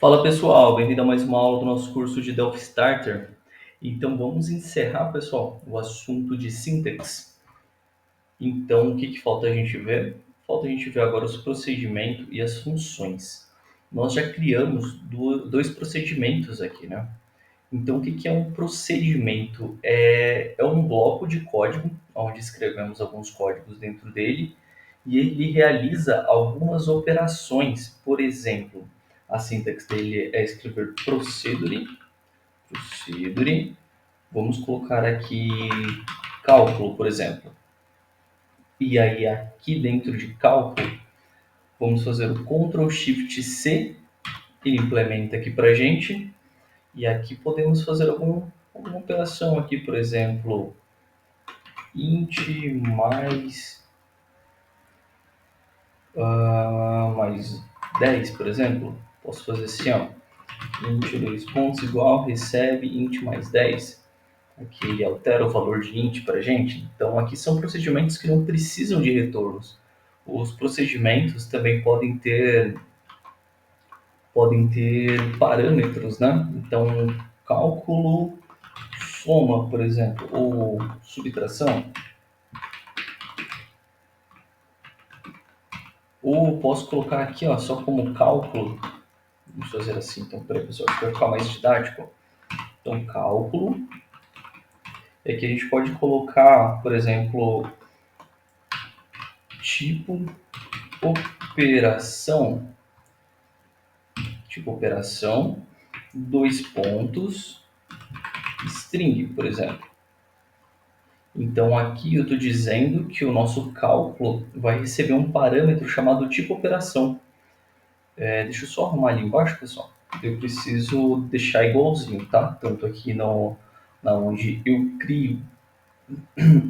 Fala pessoal, bem-vindo a mais uma aula do nosso curso de Delphi Starter. Então vamos encerrar, pessoal, o assunto de syntax. Então o que falta a gente ver? Falta a gente ver agora os procedimentos e as funções. Nós já criamos dois procedimentos aqui, né? Então o que é um procedimento? É um bloco de código, onde escrevemos alguns códigos dentro dele, e ele realiza algumas operações. Por exemplo, a sintaxe dele é escrever procedure. Vamos colocar aqui cálculo, por exemplo. E aí aqui dentro de cálculo, vamos fazer o Ctrl Shift C, ele implementa aqui para a gente. E aqui podemos fazer alguma operação aqui, por exemplo, int mais 10, por exemplo. Posso fazer assim, ó, int 2 pontos igual recebe int mais 10. Aqui ele altera o valor de int para a gente. Então aqui são procedimentos que não precisam de retornos. Os procedimentos também podem ter parâmetros, né? Então cálculo soma, por exemplo, ou subtração. Ou posso colocar aqui, ó, só como cálculo. Vamos fazer assim, então, peraí, pessoal, para ficar mais didático. Então, cálculo. É que a gente pode colocar, por exemplo, tipo operação. Tipo operação, 2 pontos, string, por exemplo. Então, aqui eu estou dizendo que o nosso cálculo vai receber um parâmetro chamado tipo operação. Deixa eu só arrumar ali embaixo, pessoal. Eu preciso deixar igualzinho, tá? Tanto aqui na onde eu crio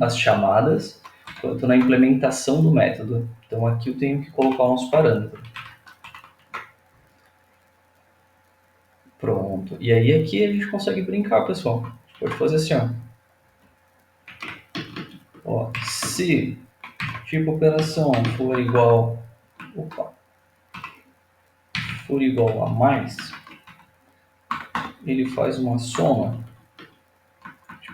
as chamadas, quanto na implementação do método. Então aqui eu tenho que colocar o nosso parâmetro. Pronto. E aí aqui a gente consegue brincar, pessoal. A gente pode fazer assim, ó. Se tipo operação for igual a mais, ele faz uma soma.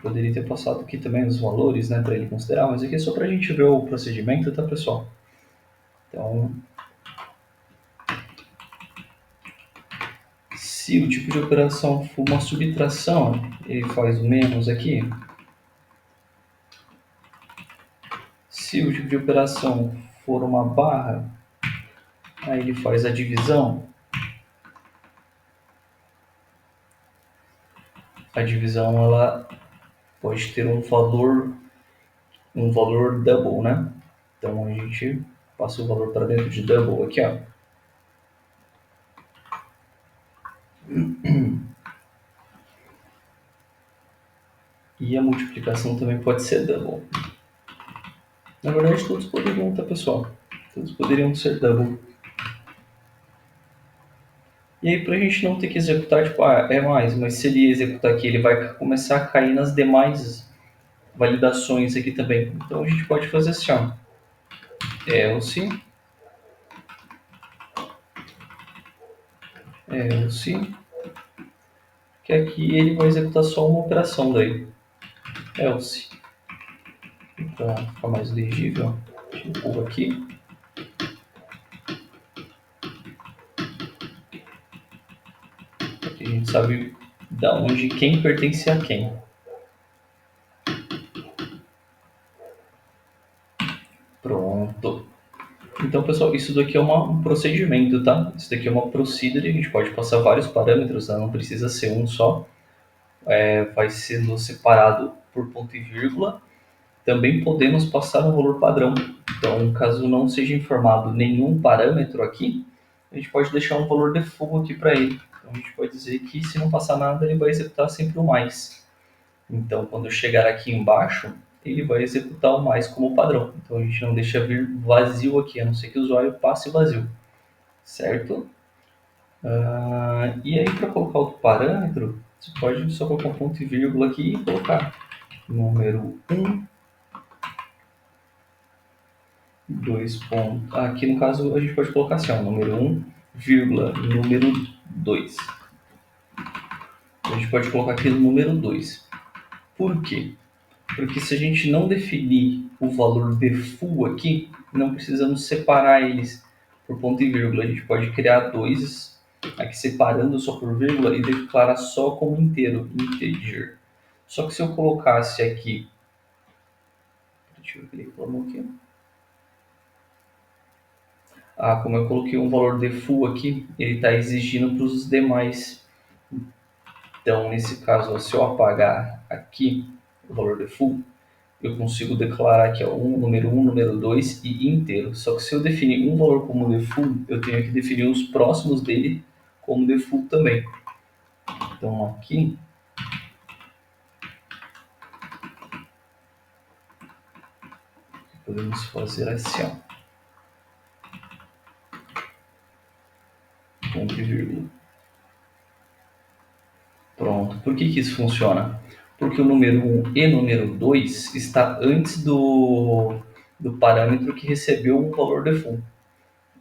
Poderia ter passado aqui também os valores, né, para ele considerar, mas aqui é só para a gente ver o procedimento, tá, pessoal? Então, se o tipo de operação for uma subtração, ele faz o menos aqui. Se o tipo de operação for uma barra, aí ele faz a divisão. A divisão, ela pode ter um valor double, né? Então a gente passa o valor para dentro de double aqui, ó. E a multiplicação também pode ser double. Na verdade, todos poderiam, tá, pessoal? Todos poderiam ser double. E aí, para a gente não ter que executar, tipo, é mais, mas se ele executar aqui, ele vai começar a cair nas demais validações aqui também. Então a gente pode fazer assim, ó. Else, que aqui ele vai executar só uma operação daí. Else. Para ficar mais legível, empurro aqui. Aqui a gente sabe da onde quem pertence a quem. Pronto. Então, pessoal, isso daqui é um procedimento, tá? Isso daqui é uma procedure, a gente pode passar vários parâmetros, tá? Não precisa ser um só. Vai sendo separado por ponto e vírgula. Também podemos passar um valor padrão. Então, caso não seja informado nenhum parâmetro aqui, a gente pode deixar um valor default aqui para ele. Então, a gente pode dizer que se não passar nada, ele vai executar sempre o mais. Então, quando eu chegar aqui embaixo, ele vai executar o mais como padrão. Então, a gente não deixa vir vazio aqui, a não ser que o usuário passe vazio. Certo? E aí, para colocar outro parâmetro, você pode só colocar um ponto e vírgula aqui e colocar número 1, 2 pontos. Aqui no caso a gente pode colocar assim, ó, número 1, vírgula, número 2. A gente pode colocar aqui no número 2. Por quê? Porque se a gente não definir o valor default aqui, não precisamos separar eles por ponto e vírgula. A gente pode criar 2 aqui separando só por vírgula e declarar só como inteiro, integer. Só que se eu colocasse aqui, deixa eu ver o que ele falou aqui. Como eu coloquei um valor default aqui, ele está exigindo para os demais. Então, nesse caso, se eu apagar aqui o valor default, eu consigo declarar aqui número 1, número 2 e inteiro. Só que se eu definir um valor como default, eu tenho que definir os próximos dele como default também. Então, aqui, podemos fazer assim, ó. Ponto e vírgula. Pronto. Por que isso funciona? Porque o número 1 e número 2 está antes do parâmetro que recebeu um valor default.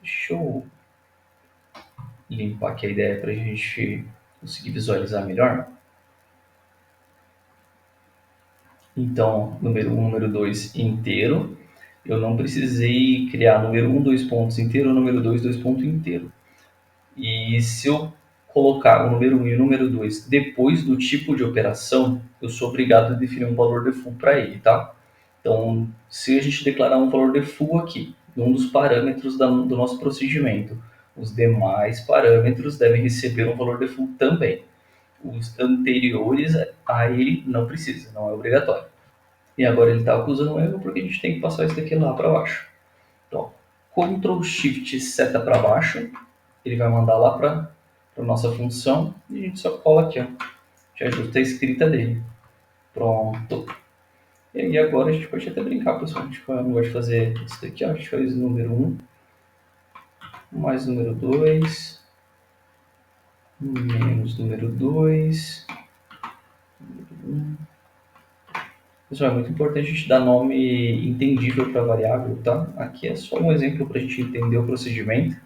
Deixa eu limpar aqui a ideia para a gente conseguir visualizar melhor. Então, número 1, número 2 inteiro. Eu não precisei criar número 1, 2 pontos inteiro, número 2, 2 pontos inteiro. E se eu colocar o número 1 e o número 2 depois do tipo de operação, eu sou obrigado a definir um valor default para ele, tá? Então, se a gente declarar um valor default aqui, num dos parâmetros do nosso procedimento, os demais parâmetros devem receber um valor default também. Os anteriores a ele não precisa, não é obrigatório. E agora ele está acusando um erro porque a gente tem que passar isso daqui lá para baixo. Então, Ctrl Shift seta para baixo, ele vai mandar lá para a nossa função e a gente só cola aqui, ó. Já ajusta a escrita dele. Pronto. E aí agora a gente pode até brincar, pessoal. A gente não vai fazer isso daqui, ó. A gente faz número 1 mais número 2 menos número 2. Número 1. Pessoal, é muito importante a gente dar nome entendível para a variável, tá? Aqui é só um exemplo para a gente entender o procedimento,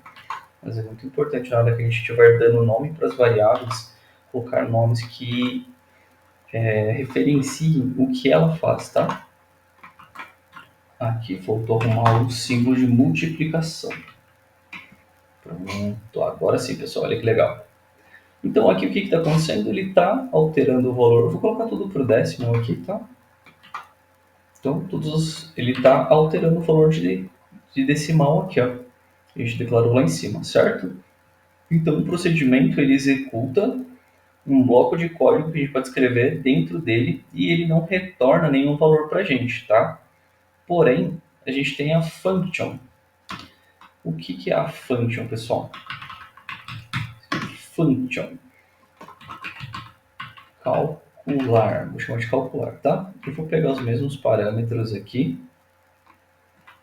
mas é muito importante na hora que a gente estiver dando nome para as variáveis, colocar nomes que referenciem o que ela faz, tá? Aqui faltou arrumar o símbolo de multiplicação. Pronto, agora sim, pessoal, olha que legal. Então aqui o que está acontecendo? Ele está alterando o valor. Eu vou colocar tudo para o décimo aqui, tá? Então, ele está alterando o valor de decimal aqui, ó. A gente declarou lá em cima, certo? Então, o procedimento ele executa um bloco de código que a gente pode escrever dentro dele e ele não retorna nenhum valor para a gente, tá? Porém, a gente tem a function. O que é a function, pessoal? Function. Calcular. Vou chamar de calcular, tá? Eu vou pegar os mesmos parâmetros aqui.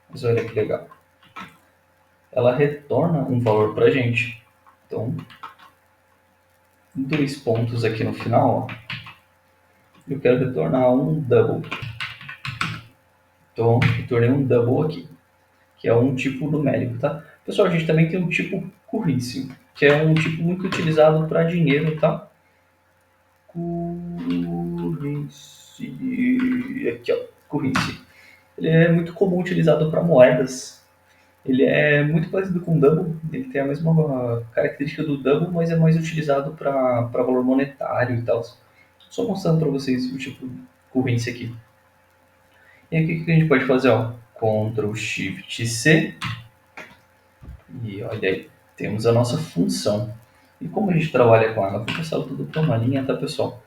Mas olha que legal. Ela retorna um valor para a gente. Então, 2 pontos aqui no final, ó. Eu quero retornar um double. Então, retornei um double aqui, que é um tipo numérico, tá? Pessoal, a gente também tem um tipo currency, que é um tipo muito utilizado para dinheiro, tá? Currency. Aqui, ó, currency. Ele é muito comum utilizado para moedas. Ele é muito parecido com o double, ele tem a mesma característica do double, mas é mais utilizado para valor monetário e tal. Só mostrando para vocês o tipo currency aqui. E aqui o que a gente pode fazer? Ó? Ctrl Shift C. E olha aí, temos a nossa função. E como a gente trabalha com ela? Vou passar tudo para uma linha, tá, pessoal?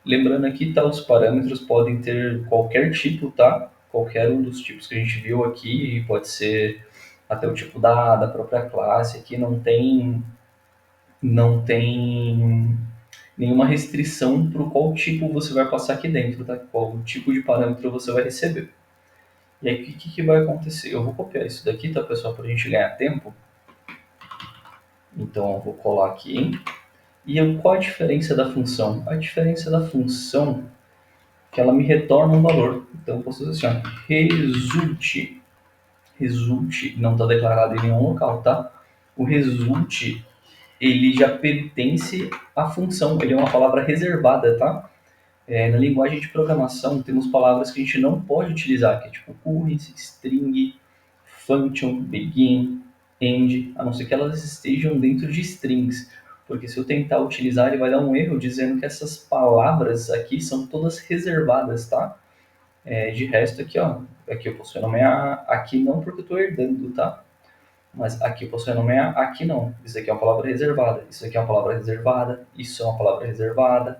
Lembrando aqui, tá, os parâmetros podem ter qualquer tipo, tá? Qualquer um dos tipos que a gente viu aqui, pode ser até o tipo da própria classe. Aqui não tem nenhuma restrição para qual tipo você vai passar aqui dentro, tá? Qual tipo de parâmetro você vai receber. E aí, o que vai acontecer? Eu vou copiar isso daqui, tá, pessoal, para a gente ganhar tempo. Então, eu vou colar aqui. E qual a diferença da função? A diferença da função é que ela me retorna um valor. Então, eu posso dizer assim, ó, resulte. Resulte não está declarado em nenhum local, tá? O resulte ele já pertence à função, ele é uma palavra reservada, tá? Na linguagem de programação, temos palavras que a gente não pode utilizar, que é tipo currency, string, function, begin, end, a não ser que elas estejam dentro de strings. Porque se eu tentar utilizar, ele vai dar um erro dizendo que essas palavras aqui são todas reservadas, tá? De resto aqui, ó, aqui eu posso nomear, aqui não porque eu estou herdando, tá? Mas aqui eu posso nomear, aqui não. Isso aqui é uma palavra reservada, isso aqui é uma palavra reservada, isso é uma palavra reservada,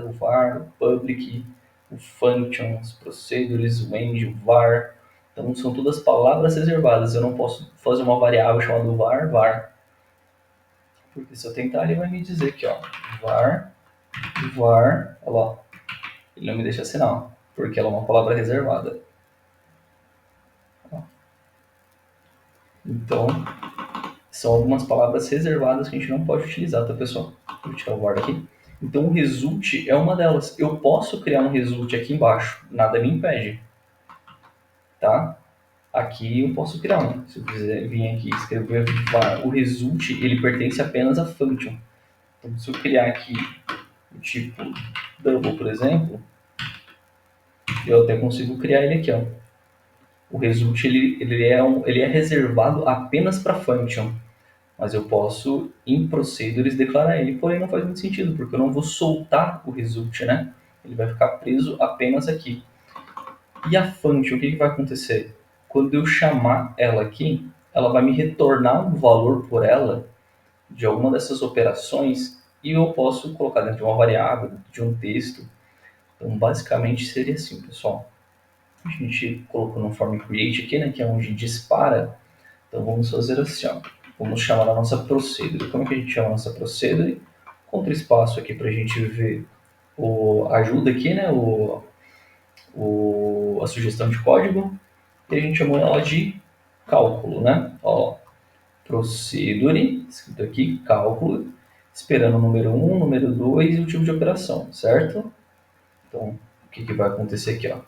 o var, o public, o functions, procedures, o end, o var. Então são todas palavras reservadas. Eu não posso fazer uma variável chamada var, porque se eu tentar ele vai me dizer aqui, ó, var, olha lá, ele não me deixa assinar, porque ela é uma palavra reservada. Então, são algumas palavras reservadas que a gente não pode utilizar, tá, pessoal? Vou tirar o var daqui. Então, o result é uma delas. Eu posso criar um result aqui embaixo, nada me impede, tá? Aqui eu posso criar um. Se eu quiser vir aqui e escrever var, o result, ele pertence apenas à function. Então, se eu criar aqui o tipo double, por exemplo, eu até consigo criar ele aqui, ó. O result, ele é reservado apenas para function. Mas eu posso, em procedures, declarar ele, porém não faz muito sentido, porque eu não vou soltar o result, né? Ele vai ficar preso apenas aqui. E a function, o que vai acontecer? Quando eu chamar ela aqui, ela vai me retornar um valor por ela de alguma dessas operações e eu posso colocar dentro de uma variável, de um texto. Então, basicamente, seria assim, pessoal. A gente colocou no form create aqui, né, que é onde dispara. Então, vamos fazer assim, ó. Vamos chamar a nossa procedure. Como que a gente chama a nossa procedure? Contra espaço aqui para a gente ver ajuda aqui, né, a sugestão de código. E a gente chamou ela de cálculo, né? Ó, procedure, escrito aqui, cálculo, esperando o número 1, número 2 e o tipo de operação, certo? Então, o que vai acontecer aqui, ó?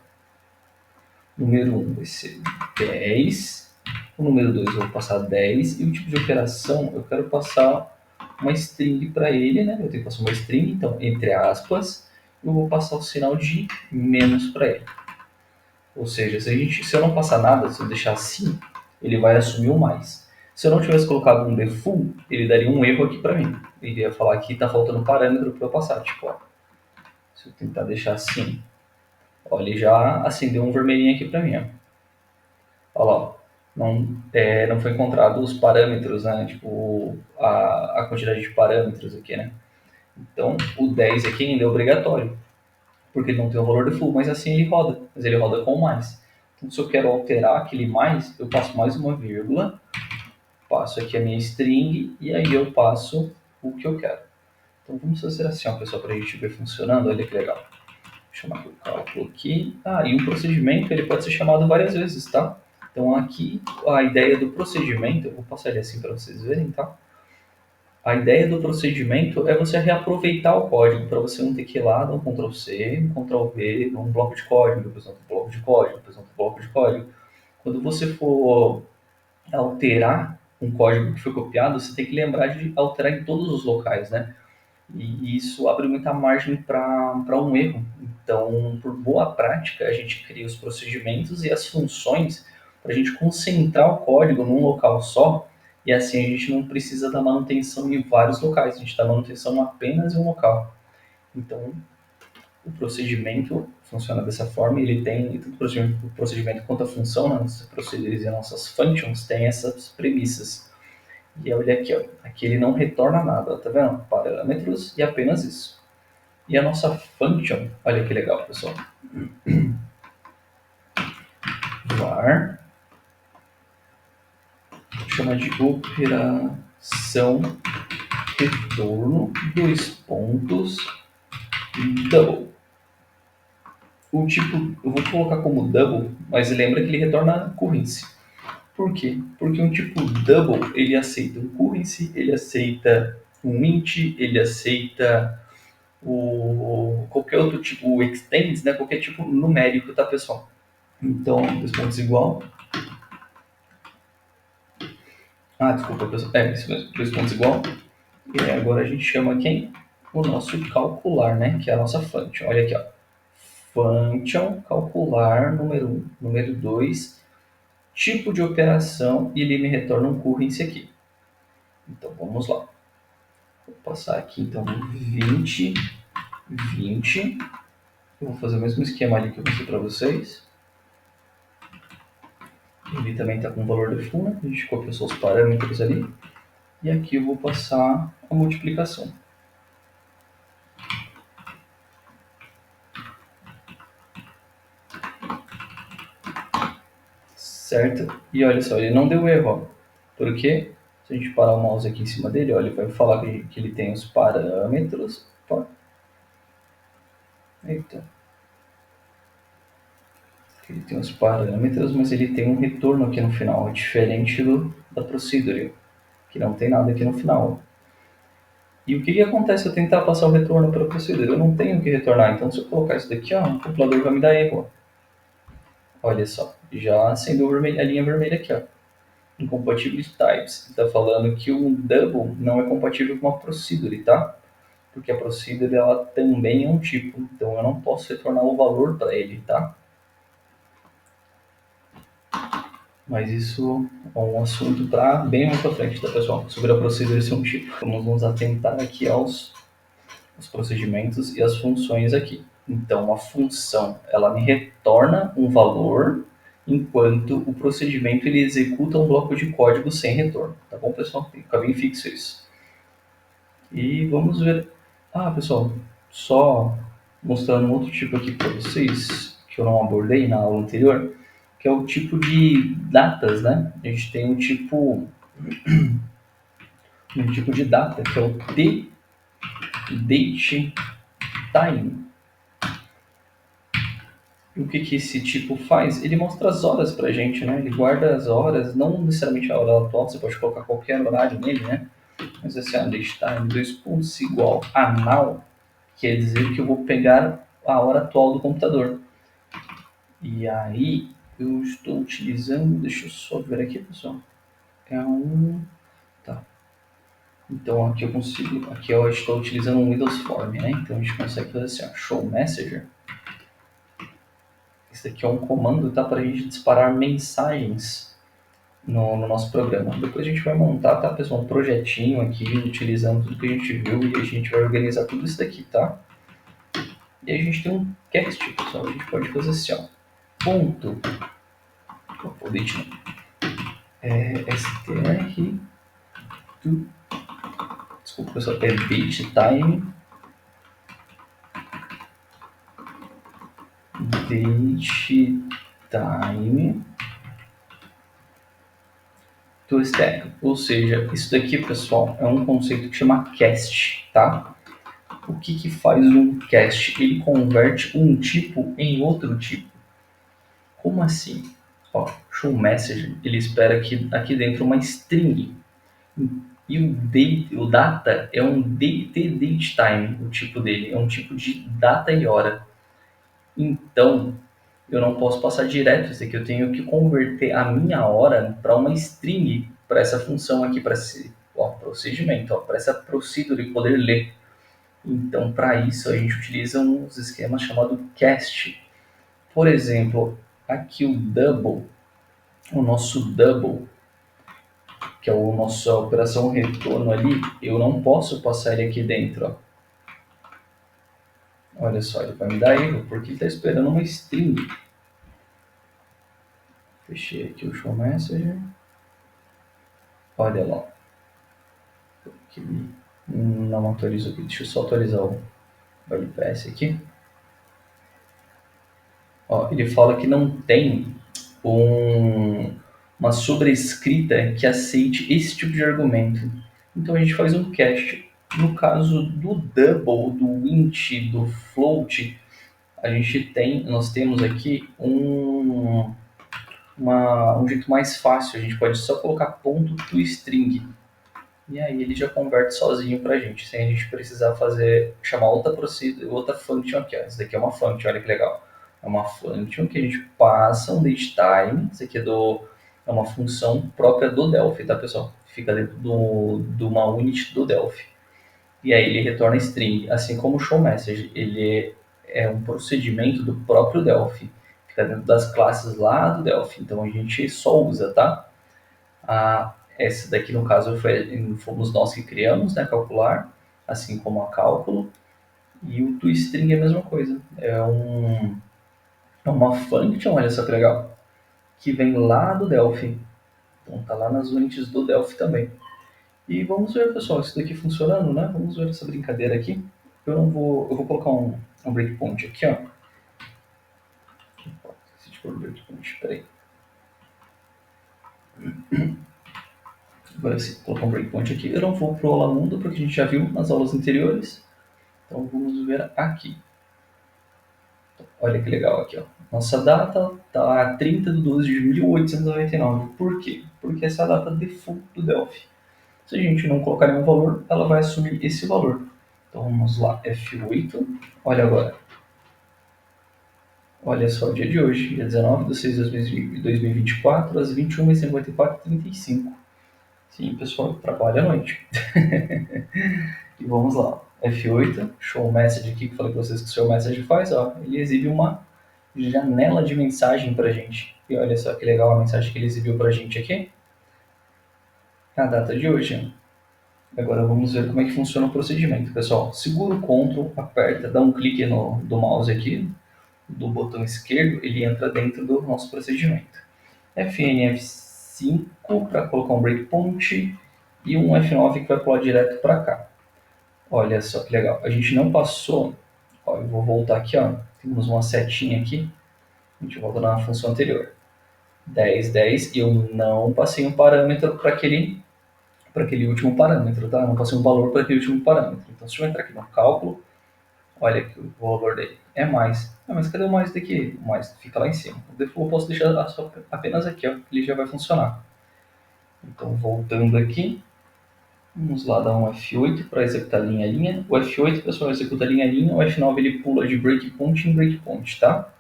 Número 1 vai ser 10, o número 2 eu vou passar 10 e o tipo de operação eu quero passar uma string para ele, né? Eu tenho que passar uma string, então, entre aspas, eu vou passar o sinal de menos para ele. Ou seja, se eu não passar nada, se eu deixar assim, ele vai assumir o mais. Se eu não tivesse colocado um default, ele daria um erro aqui para mim. Ele ia falar que está faltando parâmetro para eu passar. Tipo, ó, se eu tentar deixar assim, ó, ele já acendeu um vermelhinho aqui para mim. Ó. Olha lá, ó. Não foi encontrado os parâmetros, né? Tipo, a quantidade de parâmetros aqui, né? Então, o 10 aqui ainda é obrigatório, porque ele não tem o valor default, mas assim ele roda, mas ele roda com mais. Então, se eu quero alterar aquele mais, eu passo mais uma vírgula, passo aqui a minha string e aí eu passo o que eu quero. Então, vamos fazer assim, ó, pessoal, para a gente ver funcionando. Olha que legal. Vou chamar aqui o cálculo aqui. E um procedimento ele pode ser chamado várias vezes, tá? Então, aqui a ideia do procedimento, eu vou passar ele assim para vocês verem, tá? A ideia do procedimento é você reaproveitar o código para você não ter que ir lá dar um Ctrl C, um Ctrl V, um bloco de código, depois outro bloco de código, depois outro bloco de código. Quando você for alterar um código que foi copiado, você tem que lembrar de alterar em todos os locais, né? E isso abre muita margem para um erro. Então, por boa prática, a gente cria os procedimentos e as funções para a gente concentrar o código num local só, e assim a gente não precisa da manutenção em vários locais, a gente dá manutenção apenas em um local. Então, o procedimento funciona dessa forma, ele tem, tanto o procedimento quanto a função, né, nossas procedures e nossas functions, tem essas premissas. E olha aqui, ó, aqui ele não retorna nada, tá vendo? Parâmetros e apenas isso. E a nossa function, olha que legal, pessoal. Var, chama de operação retorno, dois pontos, double. O tipo, eu vou colocar como double, mas lembra que ele retorna currency. Por quê? Porque um tipo double, ele aceita um currency, ele aceita um int, ele aceita qualquer outro tipo, o extends, né? Qualquer tipo numérico, tá, pessoal? Então, dois pontos igual. Desculpa, pessoal. É, isso mesmo, 2 pontos igual. E aí agora a gente chama quem? O nosso calcular, né? Que é a nossa function. Olha aqui, ó. Function calcular número 1, número 2, tipo de operação e ele me retorna um currency aqui. Então vamos lá. Vou passar aqui então 20, 20. Eu vou fazer o mesmo esquema ali que eu mostrei para vocês. Ele também está com o valor do full, né? A gente copiou só os parâmetros ali. E aqui eu vou passar a multiplicação. Certo? E olha só, ele não deu erro, ó. Por quê? Se a gente parar o mouse aqui em cima dele, ó, ele vai falar que ele tem os parâmetros. Opa. Eita. Ele tem os parâmetros, mas ele tem um retorno aqui no final, diferente da procedure, que não tem nada aqui no final. E o que acontece se eu tentar passar o retorno para a procedure? Eu não tenho o que retornar, então se eu colocar isso daqui, ó, o compilador vai me dar erro. Olha só, já acendeu a linha vermelha aqui, ó. Incompatibility types. Está falando que um double não é compatível com uma procedure, tá? Porque a procedure ela também é um tipo, então eu não posso retornar o valor para ele, tá? Mas isso é um assunto para bem mais para frente, tá, pessoal? Sobre a procedure ser um tipo. Vamos nos atentar aqui aos procedimentos e as funções aqui. Então, a função, ela me retorna um valor, enquanto o procedimento ele executa um bloco de código sem retorno. Tá bom, pessoal? Tem que ficar bem fixo isso. E vamos ver. Pessoal, só mostrando um outro tipo aqui para vocês, que eu não abordei na aula anterior, que é o tipo de datas, né? A gente tem um tipo de data, que é o date time. E o que esse tipo faz? Ele mostra as horas pra gente, né? Ele guarda as horas, não necessariamente a hora atual, você pode colocar qualquer horário nele, né? Mas assim, date time, 2 pontos igual a now, quer dizer que eu vou pegar a hora atual do computador. E aí, eu estou utilizando, deixa eu só ver aqui, pessoal. Tá. Então aqui eu consigo, aqui eu estou utilizando um Windows Form, né? Então a gente consegue fazer assim, ó, show messenger. Esse aqui é um comando, tá? Para a gente disparar mensagens no nosso programa. Depois a gente vai montar, tá, pessoal, um projetinho aqui, utilizando tudo que a gente viu e a gente vai organizar tudo isso daqui, tá? E a gente tem um cast, pessoal, a gente pode fazer assim, ó, ponto, date str, desculpa, pessoal, é date time, to stack. Ou seja, isso daqui, pessoal, é um conceito que chama cast, tá? O que faz um cast? Ele converte um tipo em outro tipo. Como assim? Ó, show message, ele espera aqui dentro uma string. E o data é um date time, o tipo dele, é um tipo de data e hora. Então, eu não posso passar direto isso aqui, eu tenho que converter a minha hora para uma string, para essa função aqui, para esse procedimento, para essa procedure poder ler. Então, para isso, a gente utiliza uns esquemas chamados cast. Por exemplo, aqui o nosso double, que é a nossa operação retorno ali, eu não posso passar ele aqui dentro. Ó. Olha só, ele vai me dar erro, porque ele está esperando uma string. Fechei aqui o show message. Olha lá. Que não atualizou aqui. Deixa eu só atualizar o WPS aqui. Ó, ele fala que não tem uma sobrescrita que aceite esse tipo de argumento. Então a gente faz um cast. No caso do double, do int, do float, nós temos aqui um jeito mais fácil. A gente pode só colocar ponto to string. E aí ele já converte sozinho pra gente, sem a gente precisar chamar outra function aqui. Ó. Essa daqui é uma function, olha que legal. É uma function que a gente passa um datetime. Isso aqui é uma função própria do Delphi, tá, pessoal? fica dentro de uma unit do Delphi. E aí ele retorna string, assim como o show message, ele é um procedimento do próprio Delphi, fica dentro das classes lá do Delphi, então a gente só usa, tá? Essa daqui no caso fomos nós que criamos, né, calcular, assim como a cálculo, e o toString é a mesma coisa, é uma function, olha só que legal, que vem lá do Delphi, então tá lá nas units do Delphi também. E vamos ver, pessoal, isso daqui funcionando, né? Vamos ver essa brincadeira aqui. Eu vou colocar um breakpoint aqui, ó. Se for breakpoint, peraí. Agora sim, vou colocar um breakpoint aqui. Eu não vou pro Olá Mundo, porque a gente já viu nas aulas anteriores. Então vamos ver aqui. Olha que legal aqui, ó. Nossa data tá 30/12/1899. Por quê? Porque essa é a data default do Delphi. Se a gente não colocar nenhum valor, ela vai assumir esse valor. Então vamos lá, F8. Olha agora. Olha só o dia de hoje, dia 19/6/2024, às 21h54h35. Sim, pessoal, trabalha à noite. E vamos lá. F8, show message aqui, que eu falei para vocês que o show message faz, ó, ele exibe uma janela de mensagem para a gente. E olha só que legal a mensagem que ele exibiu para a gente aqui. A data de hoje. Agora vamos ver como é que funciona o procedimento, pessoal. Segura o Ctrl, aperta, dá um clique do mouse aqui, do botão esquerdo, ele entra dentro do nosso procedimento. Fn F5 para colocar um breakpoint e um F9 que vai pular direto para cá. Olha só que legal. A gente não passou. Ó, eu vou voltar aqui, ó. Temos uma setinha aqui. A gente volta na função anterior. 10, 10. E eu não passei um parâmetro para aquele último parâmetro, tá? Eu não passei um valor para aquele último parâmetro. Então, se eu entrar aqui no cálculo, olha aqui o valor dele. É mais. Mas cadê o mais daqui? O mais fica lá em cima. O default eu posso deixar apenas aqui, ó. Ele já vai funcionar. Então, voltando aqui. Vamos lá dar um F8 para executar linha a linha. O F8, pessoal, executa linha a linha. O F9 ele pula de breakpoint em breakpoint, tá?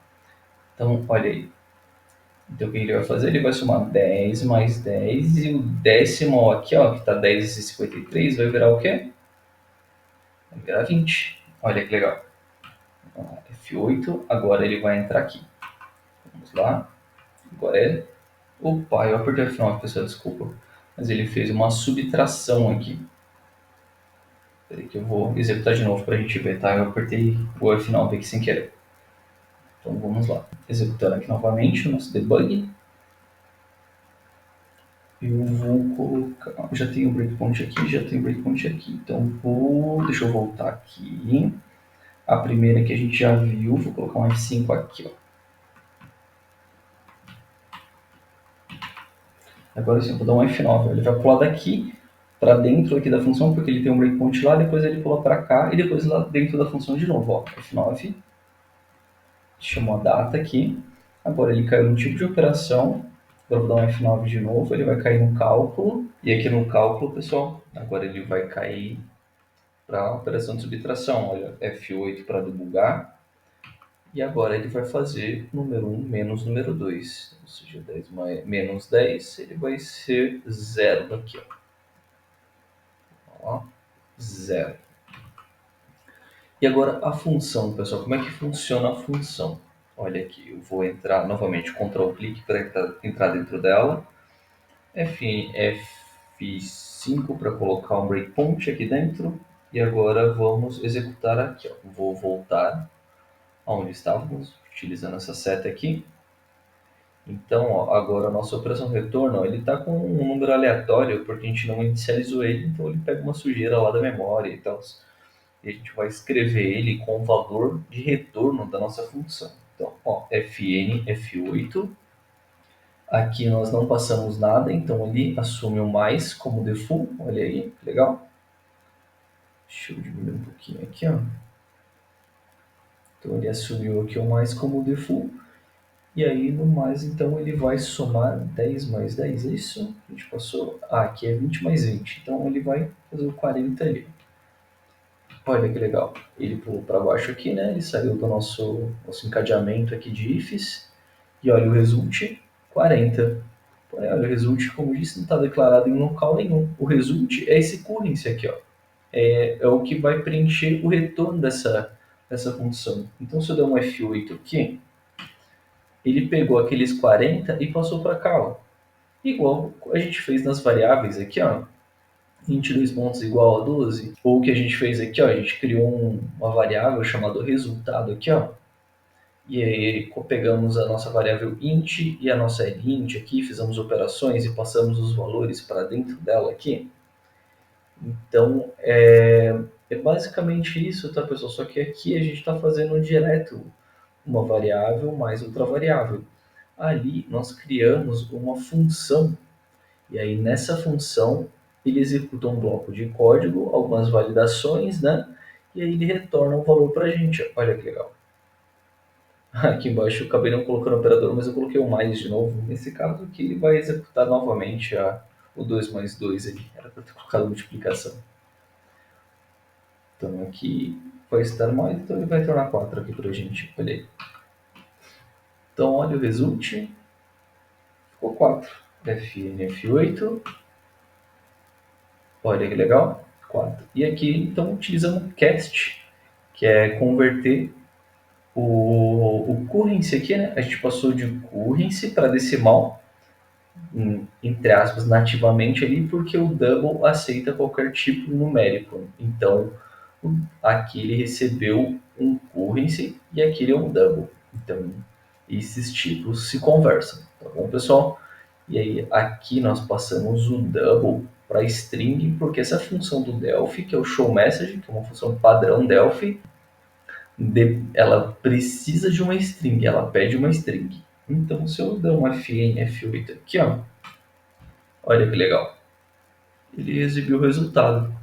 Então, olha aí. Então, o que ele vai fazer? Ele vai somar 10 mais 10 e o décimo aqui, ó, que está 10/53, vai virar o quê? Vai virar 20. Olha que legal. Então, F8, agora ele vai entrar aqui. Vamos lá. Agora é... Opa, eu apertei F9, pessoal, desculpa. Mas ele fez uma subtração aqui. Peraí que eu vou executar de novo para a gente ver, tá? Eu apertei o F9 aqui sem querer. Então vamos lá. Executando aqui novamente o nosso debug. Eu vou colocar... Já tenho o breakpoint aqui, já tenho o breakpoint aqui. Então deixa eu voltar aqui. A primeira que a gente já viu, vou colocar um F5 aqui, ó. Agora sim, eu vou dar um F9. Ele vai pular daqui para dentro aqui da função, porque ele tem um breakpoint lá, depois ele pula para cá e depois lá dentro da função de novo, ó. F9. Chamou a data aqui. Agora ele caiu no tipo de operação. Agora vou dar um F9 de novo. Ele vai cair no cálculo. E aqui no cálculo, pessoal, agora ele vai cair para a operação de subtração. Olha, F8 para debugar. E agora ele vai fazer número 1 menos número 2. Ou seja, 10 menos 10, ele vai ser 0 daqui. Ó, 0. E agora a função, pessoal. Como é que funciona a função? Olha aqui, eu vou entrar novamente, Ctrl clique para entrar dentro dela. F5 para colocar um breakpoint aqui dentro. E agora vamos executar aqui. Ó. Vou voltar aonde estávamos, utilizando essa seta aqui. Então, ó, agora a nossa operação retorno, ele está com um número aleatório, porque a gente não inicializou ele, então ele pega uma sujeira lá da memória e tal. E a gente vai escrever ele com o valor de retorno da nossa função. Então, ó, Fn, F8. Aqui nós não passamos nada, então ele assume o mais como default. Olha aí, que legal. Deixa eu diminuir um pouquinho aqui, ó. Então ele assumiu aqui o mais como default. E aí no mais, então ele vai somar 10 mais 10, é isso? A gente passou... Ah, aqui é 20 mais 20. Então ele vai fazer o 40 ali. Olha que legal. Ele pulou para baixo aqui, né? Ele saiu do nosso encadeamento aqui de ifs. E olha o result, 40. Olha, o result, como disse, não está declarado em local nenhum. O result é esse currency aqui, ó. É o que vai preencher o retorno dessa função. Então, se eu der um F8 aqui, ele pegou aqueles 40 e passou para cá, ó. Igual a gente fez nas variáveis aqui, ó. 22 pontos igual a 12. Ou o que a gente fez aqui, ó, a gente criou uma variável chamada resultado aqui, ó. E aí pegamos a nossa variável int e a nossa lint aqui, fizemos operações e passamos os valores para dentro dela aqui. Então, é basicamente isso, tá, pessoal? Só que aqui a gente está fazendo direto uma variável mais outra variável. Ali nós criamos uma função, e aí nessa função ele executa um bloco de código, algumas validações, né? E aí ele retorna um valor para a gente. Olha que legal. Aqui embaixo eu acabei não colocando o operador, mas eu coloquei o mais de novo. Nesse caso aqui ele vai executar novamente o 2 mais 2 ali. Era para ter colocado multiplicação. Então aqui vai estar mais, então ele vai tornar 4 aqui para a gente. Olha aí. Então olha o result. Ficou 4. Fn, F8. Olha que legal. 4. E aqui então utilizamos cast, que é converter o currency aqui, né? A gente passou de currency para decimal, entre aspas, nativamente ali, porque o double aceita qualquer tipo numérico. Então, aqui ele recebeu um currency e aqui ele é um double. Então, esses tipos se conversam, tá bom, pessoal? E aí, aqui nós passamos o double para string, porque essa função do Delphi, que é o show message, que é uma função padrão Delphi, ela precisa de uma string, ela pede uma string. Então, se eu der um fn f8 aqui, ó, olha que legal, ele exibiu o resultado.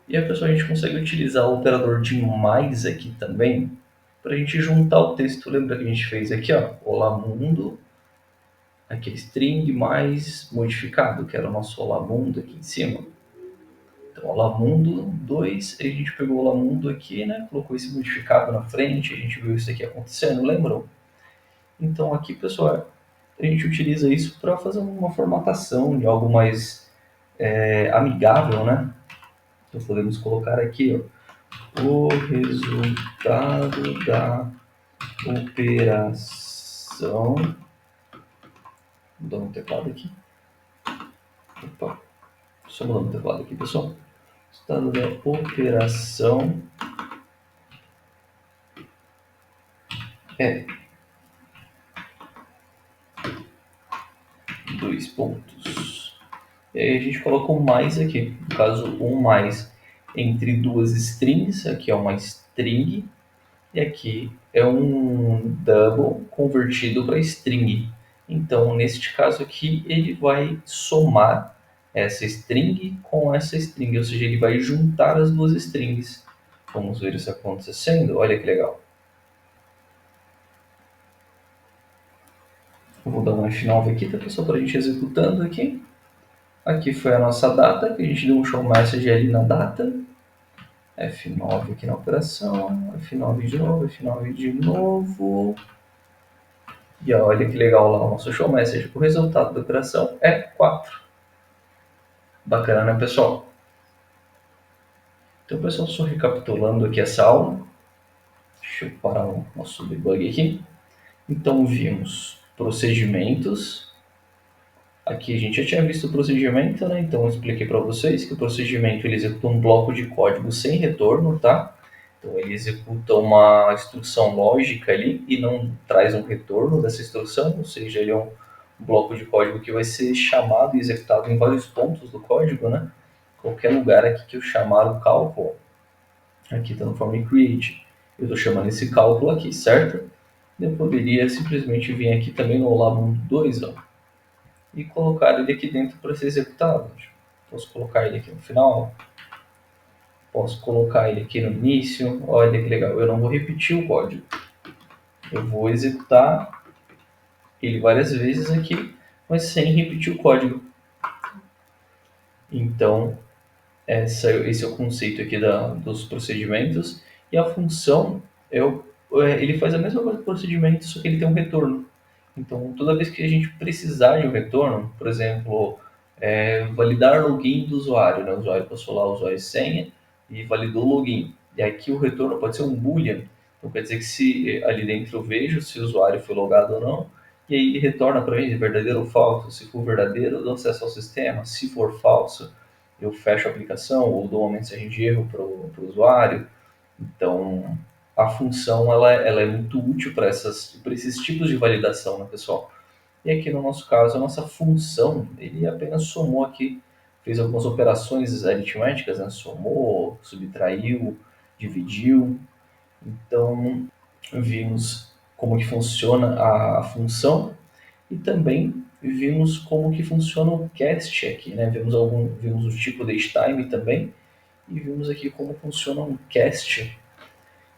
E aí, pessoal, a gente consegue utilizar o operador de mais aqui também para a gente juntar o texto. Lembra que a gente fez aqui, ó, olá mundo, aquele string mais modificado, que era o nosso olá mundo aqui em cima. Então, olá mundo 2, a gente pegou o olá mundo aqui, né, colocou esse modificado na frente, a gente viu isso aqui acontecendo, lembram? Então, aqui, pessoal, a gente utiliza isso para fazer uma formatação de algo mais amigável, né? Então, podemos colocar aqui, ó, o resultado da operação. Vou dar um teclado aqui. Opa, só mudar um teclado aqui, pessoal. Resultado da operação é 2 pontos. E aí a gente coloca um mais aqui. No caso, um mais entre duas strings. Aqui é uma string. E aqui é um double convertido para string. Então, neste caso aqui, ele vai somar essa string com essa string, ou seja, ele vai juntar as duas strings. Vamos ver isso acontecendo? Olha que legal. Eu vou dar um F9 aqui, tá, pessoal, para a gente executando aqui. Aqui foi a nossa data, que a gente deu um show message ali na data. F9 aqui na operação, F9 de novo, F9 de novo. E olha que legal lá o nosso show message. O resultado da operação é 4. Bacana, né, pessoal? Então, pessoal, só recapitulando aqui essa aula. Deixa eu parar o nosso debug aqui. Então, vimos procedimentos. Aqui a gente já tinha visto o procedimento, né? Então, eu expliquei para vocês que o procedimento ele executa um bloco de código sem retorno, tá? Então, ele executa uma instrução lógica ali e não traz um retorno dessa instrução, ou seja, ele é um bloco de código que vai ser chamado e executado em vários pontos do código, né? Qualquer lugar aqui que eu chamar o cálculo, aqui está no form create, eu estou chamando esse cálculo aqui, certo? Eu poderia simplesmente vir aqui também no lab2, ó, e colocar ele aqui dentro para ser executado. Posso colocar ele aqui no final, posso colocar ele aqui no início. Olha que legal, eu não vou repetir o código, eu vou executar ele várias vezes aqui, mas sem repetir o código. Então, esse é o conceito aqui dos procedimentos. E a função, ele faz a mesma coisa que o procedimento, só que ele tem um retorno. Então, toda vez que a gente precisar de um retorno, por exemplo, validar login do usuário, né? O usuário passou lá o usuário e senha e validou o login. E aqui o retorno pode ser um boolean, então quer dizer que se ali dentro eu vejo se o usuário foi logado ou não, e aí ele retorna para mim verdadeiro ou falso. Se for verdadeiro, eu dou acesso ao sistema. Se for falso, eu fecho a aplicação ou dou uma mensagem de erro para o usuário. Então, a função ela é muito útil para esses tipos de validação, né, pessoal? E aqui no nosso caso, a nossa função, ele apenas somou aqui, fez algumas operações aritméticas, né? Somou, subtraiu, dividiu. Então, vimos como que funciona a função e também vimos como que funciona o cast aqui, né? Vimos o tipo datetime também e vimos aqui como funciona um cast,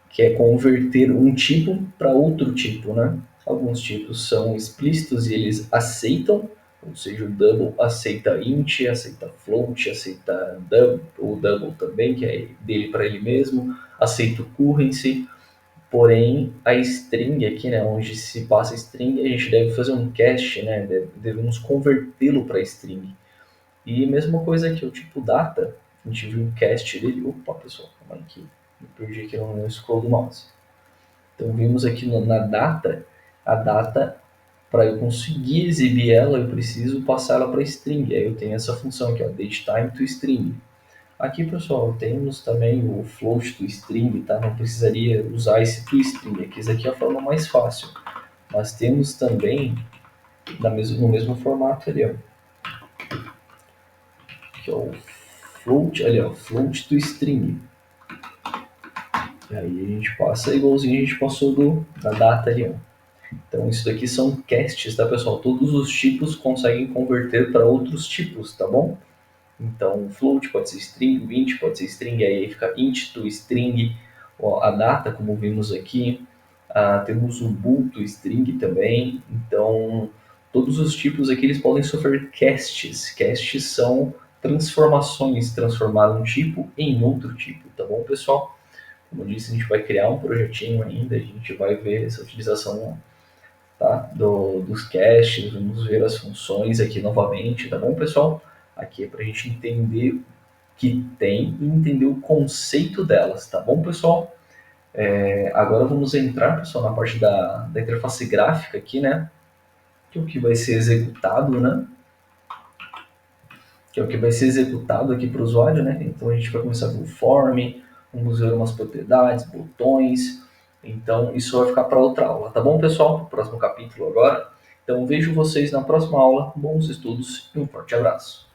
que é converter um tipo para outro tipo, né? Alguns tipos são explícitos e eles aceitam, ou seja, o double aceita int, aceita float, aceita double, o double também, que é dele para ele mesmo, aceita o currency, porém a string aqui, né, onde se passa string, a gente deve fazer um cast, né, devemos convertê-lo para string. E mesma coisa aqui, o tipo data, a gente viu o cast dele, opa pessoal, calma aí que me perdi aqui no scroll do mouse. Então vimos aqui na data, a data, para eu conseguir exibir ela, eu preciso passar ela para string. Aí eu tenho essa função aqui, ó, datetime to string. Aqui, pessoal, temos também o float to string, tá? Não precisaria usar esse to string aqui, isso aqui é a forma mais fácil. Mas temos também no mesmo formato ali, ó, que é o float, ali, ó, float to string. E aí a gente passa igualzinho a gente passou da data ali, ó. Então, isso daqui são casts, tá, pessoal? Todos os tipos conseguem converter para outros tipos, tá bom? Então, float pode ser string, int pode ser string, aí fica int to string, ó, a data, como vimos aqui. Temos o bool to string também. Então, todos os tipos aqui eles podem sofrer casts. Casts são transformações, transformar um tipo em outro tipo, tá bom, pessoal? Como eu disse, a gente vai criar um projetinho ainda, a gente vai ver essa utilização, tá? Dos caches, vamos ver as funções aqui novamente, tá bom, pessoal? Aqui é para a gente entender o que tem e entender o conceito delas, tá bom, pessoal? Agora vamos entrar, pessoal, na parte da interface gráfica aqui, né? Que é o que vai ser executado, né? Que é o que vai ser executado aqui para o usuário, né? Então a gente vai começar com o form, vamos ver umas propriedades, botões. Então isso vai ficar para outra aula, tá bom, pessoal? Próximo capítulo agora. Então vejo vocês na próxima aula. Bons estudos e um forte abraço.